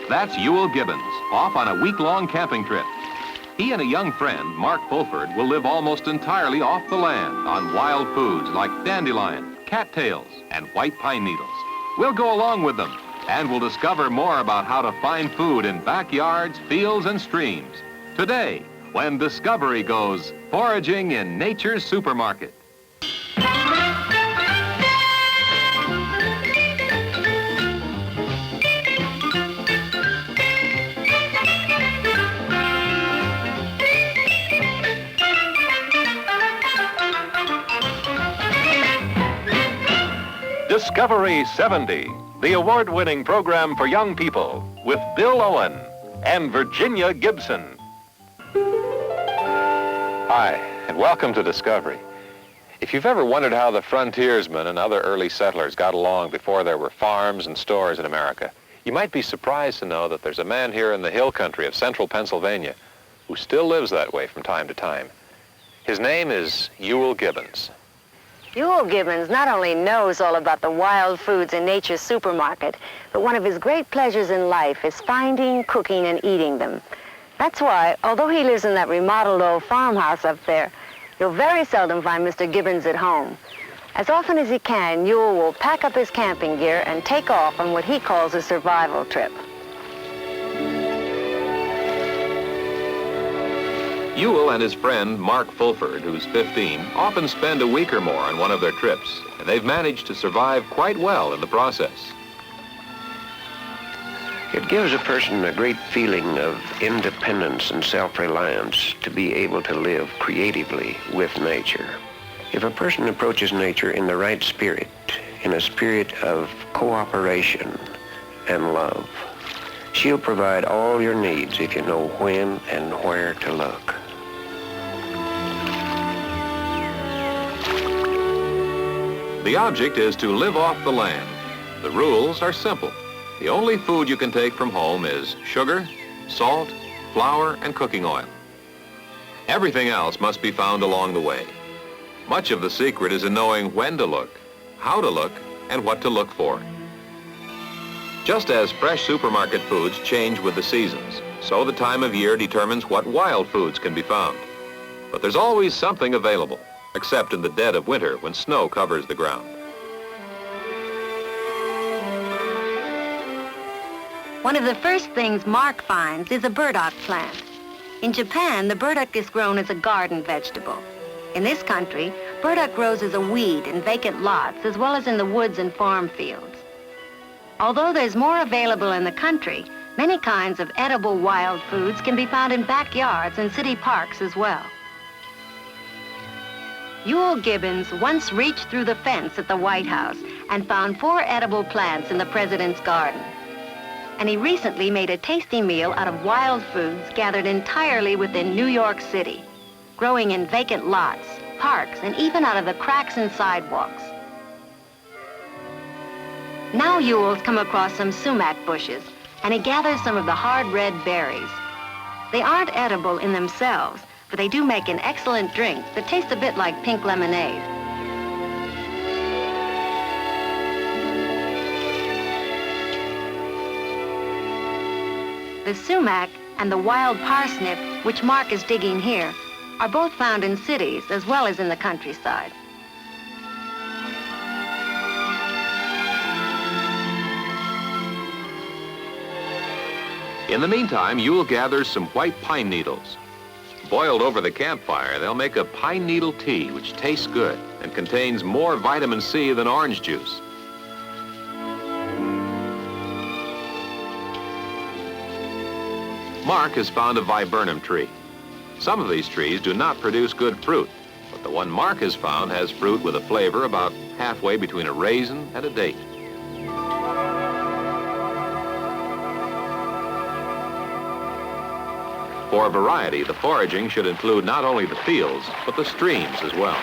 That's Euell Gibbons, off on a week-long camping trip. He and a young friend, Mark Fulford, will live almost entirely off the land on wild foods like dandelion, cattails, and white pine needles. We'll go along with them, and we'll discover more about how to find food in backyards, fields, and streams. Today, when Discovery goes foraging in nature's supermarket. Discovery 70, the award-winning program for young people with Bill Owen and Virginia Gibson. Hi, and welcome to Discovery. If you've ever wondered how the frontiersmen and other early settlers got along before there were farms and stores in America, you might be surprised to know that there's a man here in the hill country of central Pennsylvania who still lives that way from time to time. His name is Euell Gibbons. Euell Gibbons not only knows all about the wild foods in nature's supermarket, but one of his great pleasures in life is finding, cooking, and eating them. That's why, although he lives in that remodeled old farmhouse up there, you'll very seldom find Mr. Gibbons at home. As often as he can, Euell will pack up his camping gear and take off on what he calls a survival trip. Euell and his friend, Mark Fulford, who's 15, often spend a week or more on one of their trips, and they've managed to survive quite well in the process. It gives a person a great feeling of independence and self-reliance to be able to live creatively with nature. If a person approaches nature in the right spirit, in a spirit of cooperation and love, she'll provide all your needs if you know when and where to look. The object is to live off the land. The rules are simple. The only food you can take from home is sugar, salt, flour, and cooking oil. Everything else must be found along the way. Much of the secret is in knowing when to look, how to look, and what to look for. Just as fresh supermarket foods change with the seasons, so the time of year determines what wild foods can be found. But there's always something available, except in the dead of winter when snow covers the ground. One of the first things Mark finds is a burdock plant. In Japan, the burdock is grown as a garden vegetable. In this country, burdock grows as a weed in vacant lots as well as in the woods and farm fields. Although there's more available in the country, many kinds of edible wild foods can be found in backyards and city parks as well. Euell Gibbons once reached through the fence at the White House and found 4 edible plants in the president's garden. And he recently made a tasty meal out of wild foods gathered entirely within New York City, growing in vacant lots, parks, and even out of the cracks in sidewalks. Now Euell's come across some sumac bushes, and he gathers some of the hard red berries. They aren't edible in themselves, but they do make an excellent drink that tastes a bit like pink lemonade. The sumac and the wild parsnip, which Mark is digging here, are both found in cities as well as in the countryside. In the meantime, Euell gathers some white pine needles. Boiled over the campfire, they'll make a pine needle tea, which tastes good and contains more vitamin C than orange juice. Mark has found a viburnum tree. Some of these trees do not produce good fruit, but the one Mark has found has fruit with a flavor about halfway between a raisin and a date. For variety, the foraging should include not only the fields, but the streams as well.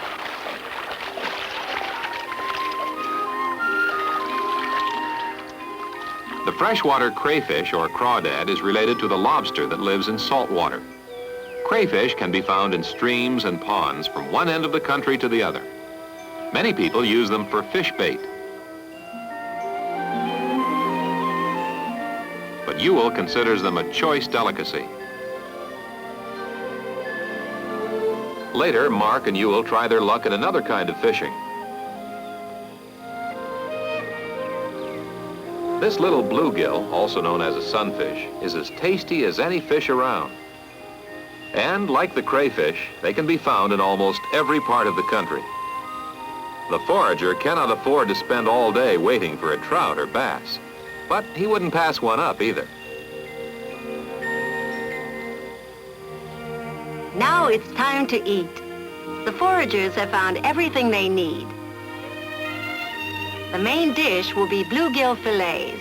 The freshwater crayfish, or crawdad, is related to the lobster that lives in salt water. Crayfish can be found in streams and ponds from one end of the country to the other. Many people use them for fish bait. but Euell considers them a choice delicacy. Later, Mark and Euell try their luck at another kind of fishing. This little bluegill, also known as a sunfish, is as tasty as any fish around. And like the crayfish, they can be found in almost every part of the country. The forager cannot afford to spend all day waiting for a trout or bass, but he wouldn't pass one up either. Now it's time to eat. The foragers have found everything they need. The main dish will be bluegill fillets.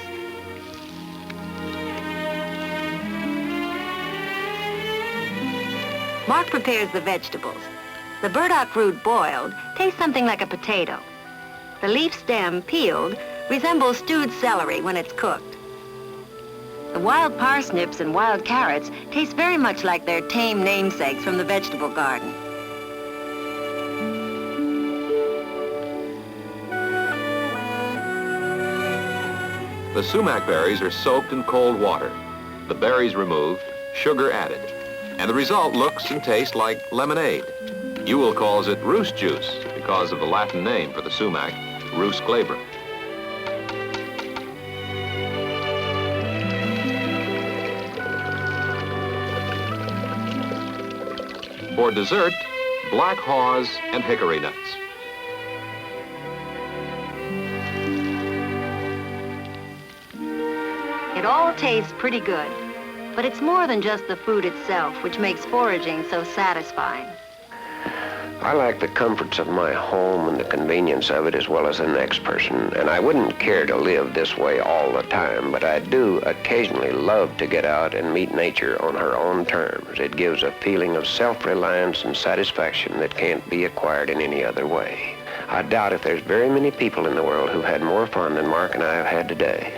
Mark prepares the vegetables. The burdock root boiled tastes something like a potato. The leaf stem peeled resembles stewed celery when it's cooked. The wild parsnips and wild carrots taste very much like their tame namesakes from the vegetable garden. The sumac berries are soaked in cold water, the berries removed, sugar added, and the result looks and tastes like lemonade. Euell calls it roost juice because of the Latin name for the sumac, Rus glabra. For dessert, black haws and hickory nuts. It all tastes pretty good, but it's more than just the food itself which makes foraging so satisfying. I like the comforts of my home and the convenience of it as well as the next person, and I wouldn't care to live this way all the time, but I do occasionally love to get out and meet nature on her own terms. It gives a feeling of self-reliance and satisfaction that can't be acquired in any other way. I doubt if there's very many people in the world who've had more fun than Mark and I have had today.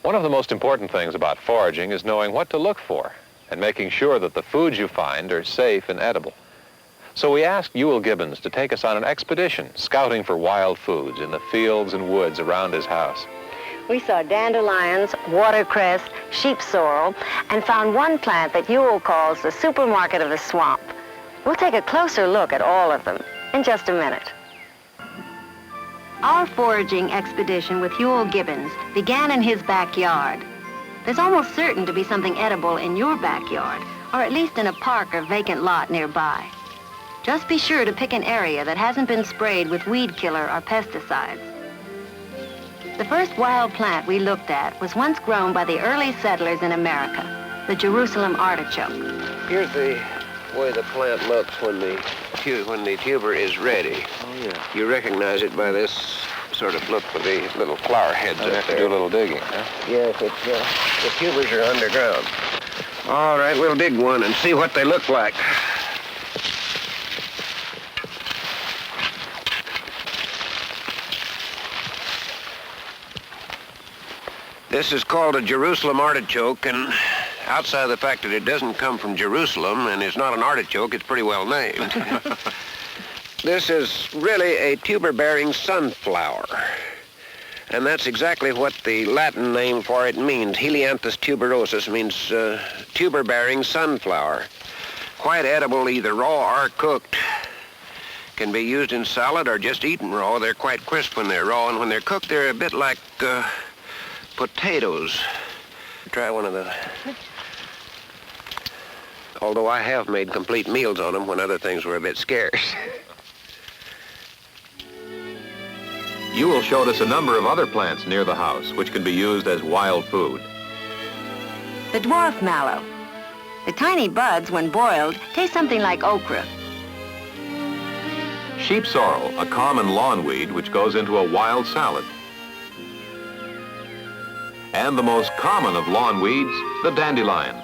One of the most important things about foraging is knowing what to look for and making sure that the foods you find are safe and edible. So we asked Euell Gibbons to take us on an expedition scouting for wild foods in the fields and woods around his house. We saw dandelions, watercress, sheep sorrel, and found one plant that Euell calls the supermarket of the swamp. We'll take a closer look at all of them in just a minute. Our foraging expedition with Euell Gibbons began in his backyard. There's almost certain to be something edible in your backyard, or at least in a park or vacant lot nearby. Just be sure to pick an area that hasn't been sprayed with weed killer or pesticides. The first wild plant we looked at was once grown by the early settlers in America, the Jerusalem artichoke. Here's the way the plant looks when the tuber is ready. Oh, yeah. You recognize it by this sort of look with the little flower heads up there. Have to do a little digging, huh? Yes, the tubers are underground. All right, we'll dig one and see what they look like. This is called a Jerusalem artichoke, and outside of the fact that it doesn't come from Jerusalem and is not an artichoke, it's pretty well named. This is really a tuber-bearing sunflower. And that's exactly what the Latin name for it means. Helianthus tuberosus means tuber-bearing sunflower. Quite edible, either raw or cooked. Can be used in salad or just eaten raw. They're quite crisp when they're raw, and when they're cooked, they're a bit like potatoes. Try one of the... Although I have made complete meals on them when other things were a bit scarce. Euell showed us a number of other plants near the house which can be used as wild food. The dwarf mallow. The tiny buds, when boiled, taste something like okra. Sheep sorrel, a common lawn weed which goes into a wild salad. And the most common of lawn weeds, the dandelion.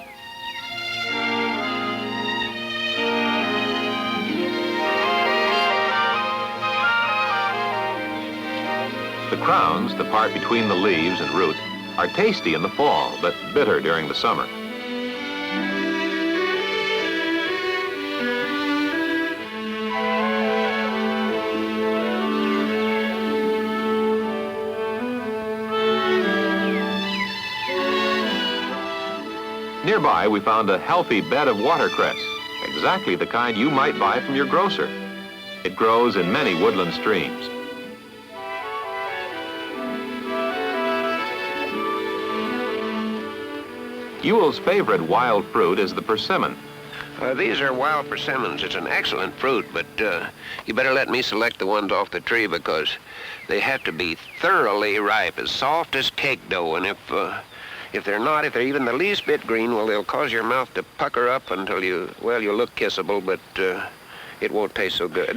The crowns, the part between the leaves and root, are tasty in the fall, but bitter during the summer. Nearby, we found a healthy bed of watercress, exactly the kind you might buy from your grocer. It grows in many woodland streams. Ewell's favorite wild fruit is the persimmon. These are wild persimmons. It's an excellent fruit, but you better let me select the ones off the tree because they have to be thoroughly ripe, as soft as cake dough. And if they're not, if they're even the least bit green, well, they'll cause your mouth to pucker up until you'll look kissable, but it won't taste so good.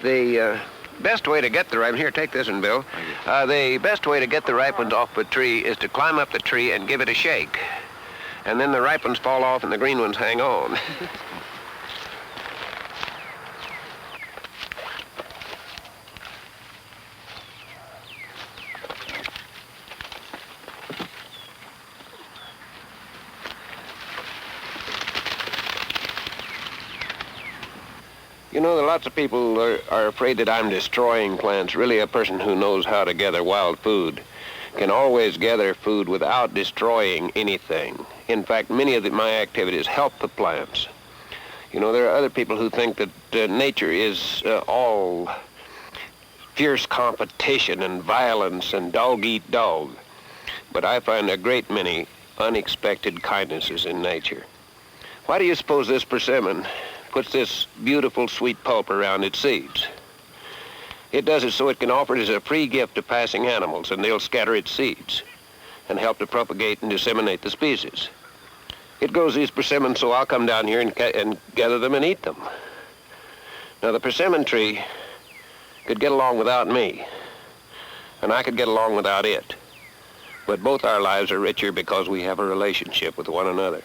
The best way to get the ripe, here, take this one, Bill. The best way to get the ripe ones off the tree is to climb up the tree and give it a shake. And then the ripe ones fall off and the green ones hang on. You know, lots of people are afraid that I'm destroying plants. Really, a person who knows how to gather wild food can always gather food without destroying anything. In fact, many of my activities help the plants. You know, there are other people who think that nature is all fierce competition and violence and dog eat dog. But I find a great many unexpected kindnesses in nature. Why do you suppose this persimmon puts this beautiful sweet pulp around its seeds? It does it so it can offer it as a free gift to passing animals, and they'll scatter its seeds and help to propagate and disseminate the species. It grows these persimmons, so I'll come down here and gather them and eat them. Now, the persimmon tree could get along without me, and I could get along without it. But both our lives are richer because we have a relationship with one another.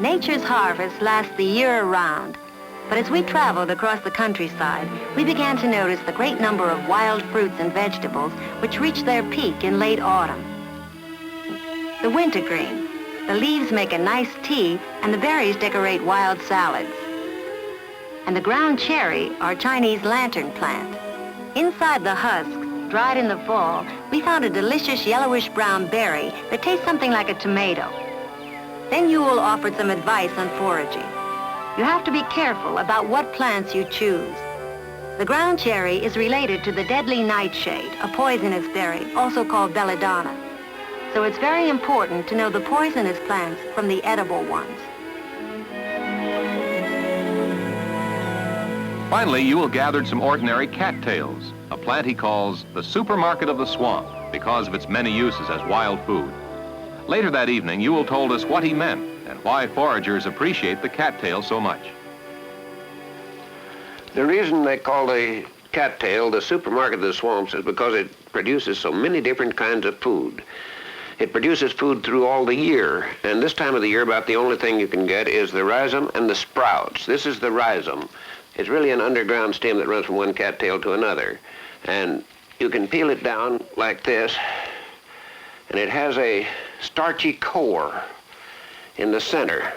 Nature's harvest lasts the year around. But as we traveled across the countryside, we began to notice the great number of wild fruits and vegetables which reach their peak in late autumn. The wintergreen. The leaves make a nice tea, and the berries decorate wild salads. And the ground cherry, our Chinese lantern plant. Inside the husk, dried in the fall, we found a delicious yellowish-brown berry that tastes something like a tomato. Then Euell offered some advice on foraging. You have to be careful about what plants you choose. The ground cherry is related to the deadly nightshade, a poisonous berry, also called belladonna. So it's very important to know the poisonous plants from the edible ones. Finally, Euell gathered some ordinary cattails, a plant he calls the supermarket of the swamp because of its many uses as wild food. Later that evening, Euell told us what he meant and why foragers appreciate the cattail so much. The reason they call the cattail the supermarket of the swamps is because it produces so many different kinds of food. It produces food through all the year, and this time of the year about the only thing you can get is the rhizome and the sprouts. This is the rhizome. It's really an underground stem that runs from one cattail to another, and you can peel it down like this, and it has a starchy core in the center.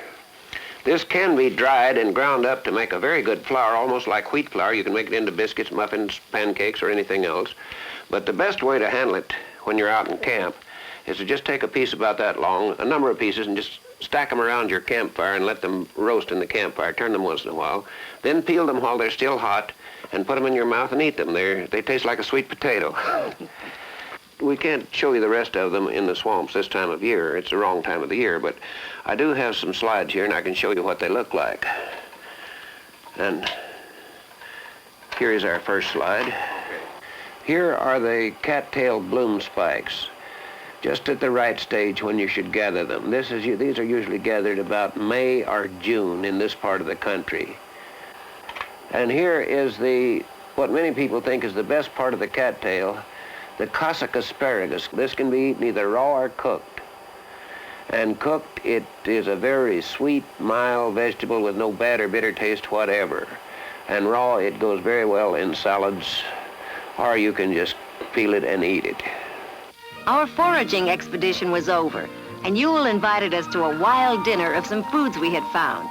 This can be dried and ground up to make a very good flour, almost like wheat flour. You can make it into biscuits, muffins, pancakes, or anything else. But the best way to handle it when you're out in camp is to just take a piece about that long, a number of pieces, and just stack them around your campfire and let them roast in the campfire. Turn them once in a while. Then peel them while they're still hot and put them in your mouth and eat them. They taste like a sweet potato. We can't show you the rest of them in the swamps this time of year. It's the wrong time of the year, but I do have some slides here, and I can show you what they look like. And here is our first slide. Here are the cattail bloom spikes, just at the right stage when you should gather them. These are usually gathered about May or June in this part of the country. And here is what many people think is the best part of the cattail, the Cossack asparagus. This can be eaten either raw or cooked. And cooked, it is a very sweet, mild vegetable with no bad or bitter taste whatever. And raw, it goes very well in salads, or you can just peel it and eat it. Our foraging expedition was over, and Euell invited us to a wild dinner of some foods we had found.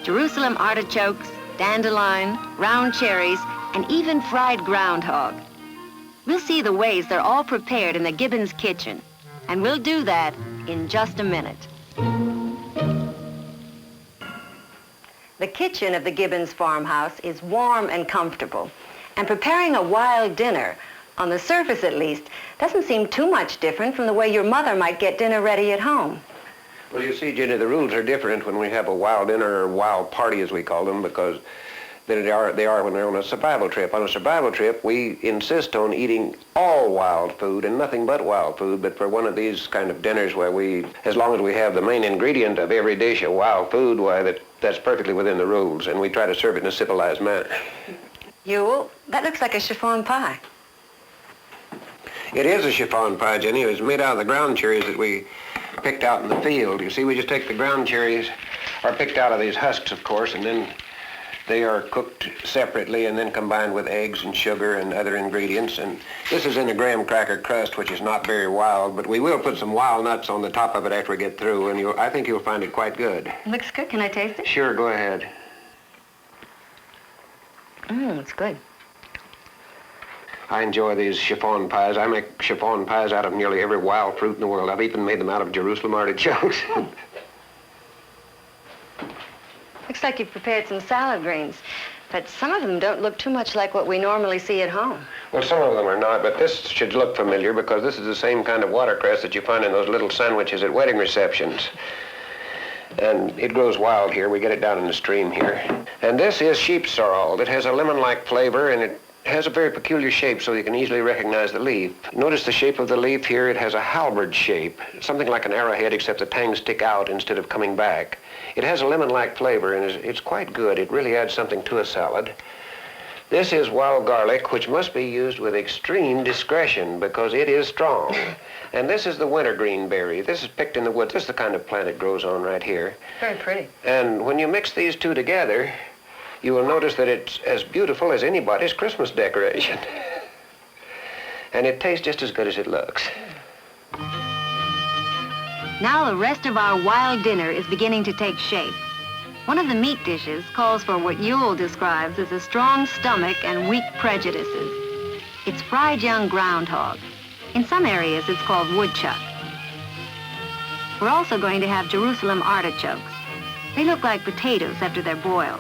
Jerusalem artichokes, dandelion, round cherries, and even fried groundhog. We'll see the ways they're all prepared in the Gibbons kitchen. And we'll do that in just a minute. The kitchen of the Gibbons farmhouse is warm and comfortable. And preparing a wild dinner, on the surface at least, doesn't seem too much different from the way your mother might get dinner ready at home. Well, you see, Jenny, the rules are different when we have a wild dinner or wild party, as we call them, because they are when they're on a survival trip. On a survival trip, we insist on eating all wild food and nothing but wild food. But for one of these kind of dinners where as long as we have the main ingredient of every dish of wild food, why, that's perfectly within the rules, and we try to serve it in a civilized manner. Euell, that looks like a chiffon pie. It is a chiffon pie, Jenny. It was made out of the ground cherries that we picked out in the field. You see, we just take the ground cherries, are picked out of these husks, of course, and then they are cooked separately and then combined with eggs and sugar and other ingredients. And this is in a graham cracker crust, which is not very wild, but we will put some wild nuts on the top of it after we get through, and I think you'll find it quite good. Looks good. Can I taste it? Sure, go ahead. It's good. I enjoy these chiffon pies. I make chiffon pies out of nearly every wild fruit in the world. I've even made them out of Jerusalem artichokes. Looks like you've prepared some salad greens, but some of them don't look too much like what we normally see at home. Well, some of them are not, but this should look familiar because this is the same kind of watercress that you find in those little sandwiches at wedding receptions. And it grows wild here. We get it down in the stream here. And this is sheep's sorrel. It has a lemon-like flavor, and it has a very peculiar shape so you can easily recognize the leaf. Notice the shape of the leaf here. It has a halberd shape, something like an arrowhead, except the tangs stick out instead of coming back. It has a lemon-like flavor, and it's quite good. It really adds something to a salad. This is wild garlic, which must be used with extreme discretion because it is strong. And this is the wintergreen berry. This is picked in the woods. This is the kind of plant it grows on right here. Very pretty. And when you mix these two together, you will notice that it's as beautiful as anybody's Christmas decoration. And it tastes just as good as it looks. Now the rest of our wild dinner is beginning to take shape. One of the meat dishes calls for what Euell describes as a strong stomach and weak prejudices. It's fried young groundhog. In some areas, it's called woodchuck. We're also going to have Jerusalem artichokes. They look like potatoes after they're boiled.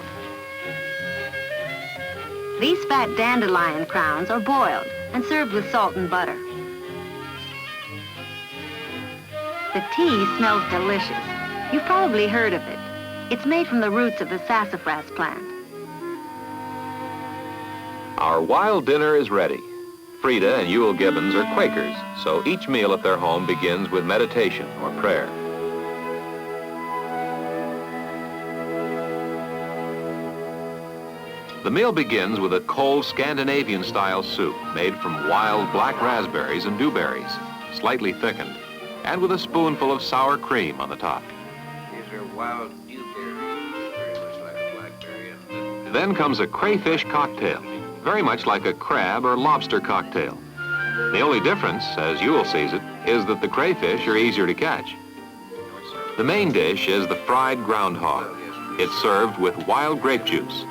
These fat dandelion crowns are boiled and served with salt and butter. The tea smells delicious. You've probably heard of it. It's made from the roots of the sassafras plant. Our wild dinner is ready. Frida and Euell Gibbons are Quakers, so each meal at their home begins with meditation or prayer. The meal begins with a cold Scandinavian-style soup made from wild black raspberries and dewberries, slightly thickened, and with a spoonful of sour cream on the top. These are wild dewberries, very much like a blackberry. Then comes a crayfish cocktail, very much like a crab or lobster cocktail. The only difference, as Euell sees it, is that the crayfish are easier to catch. The main dish is the fried groundhog. It's served with wild grape juice.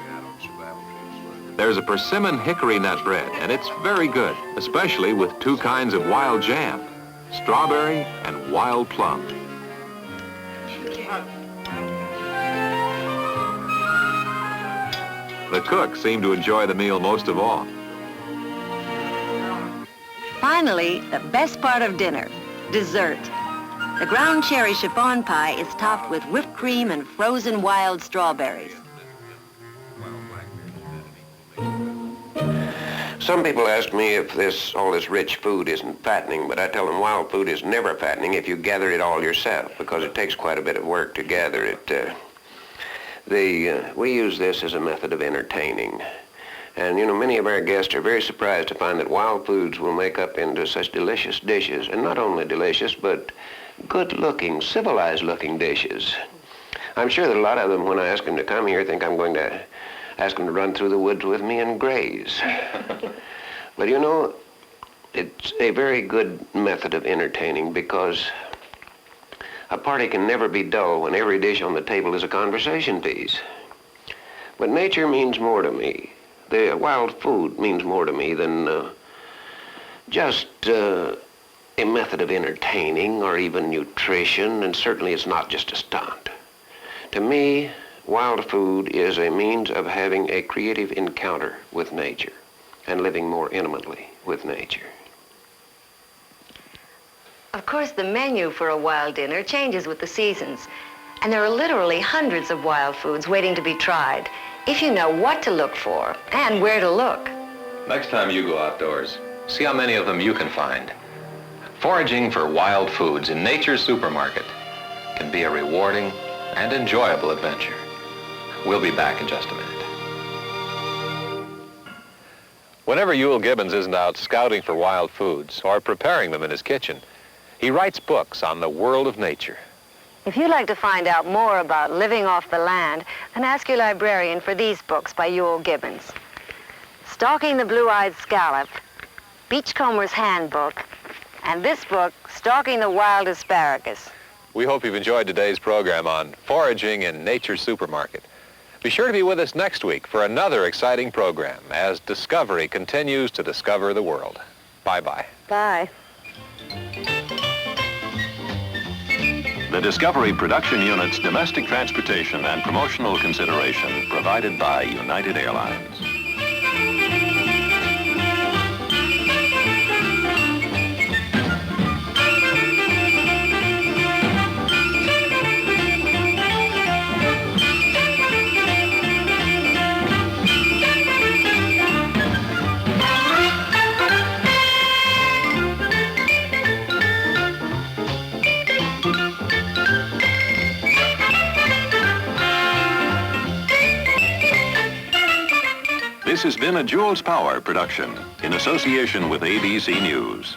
There's a persimmon hickory nut bread, and it's very good, especially with two kinds of wild jam, strawberry and wild plum. The cooks seem to enjoy the meal most of all. Finally, the best part of dinner, dessert. The ground cherry chiffon pie is topped with whipped cream and frozen wild strawberries. Some people ask me if all this rich food isn't fattening, but I tell them wild food is never fattening if you gather it all yourself, because it takes quite a bit of work to gather it. We use this as a method of entertaining. And, you know, many of our guests are very surprised to find that wild foods will make up into such delicious dishes, and not only delicious, but good-looking, civilized-looking dishes. I'm sure that a lot of them, when I ask them to come here, think I'm going to ask them to run through the woods with me and graze. But, you know, it's a very good method of entertaining because a party can never be dull when every dish on the table is a conversation piece. But nature means more to me. The wild food means more to me than just a method of entertaining or even nutrition, and certainly it's not just a stunt. To me, wild food is a means of having a creative encounter with nature and living more intimately with nature. Of course, the menu for a wild dinner changes with the seasons, and there are literally hundreds of wild foods waiting to be tried if you know what to look for and where to look. Next time you go outdoors, see how many of them you can find. Foraging for wild foods in nature's supermarket can be a rewarding and enjoyable adventure. We'll be back in just a minute. Whenever Euell Gibbons isn't out scouting for wild foods or preparing them in his kitchen, he writes books on the world of nature. If you'd like to find out more about living off the land, then ask your librarian for these books by Euell Gibbons. Stalking the Blue-Eyed Scallop, Beachcomber's Handbook, and this book, Stalking the Wild Asparagus. We hope you've enjoyed today's program on Foraging in Nature's Supermarket. Be sure to be with us next week for another exciting program as Discovery continues to discover the world. Bye-bye. Bye. The Discovery Production Unit's domestic transportation and promotional consideration provided by United Airlines. This has been a Jules Power production in association with ABC News.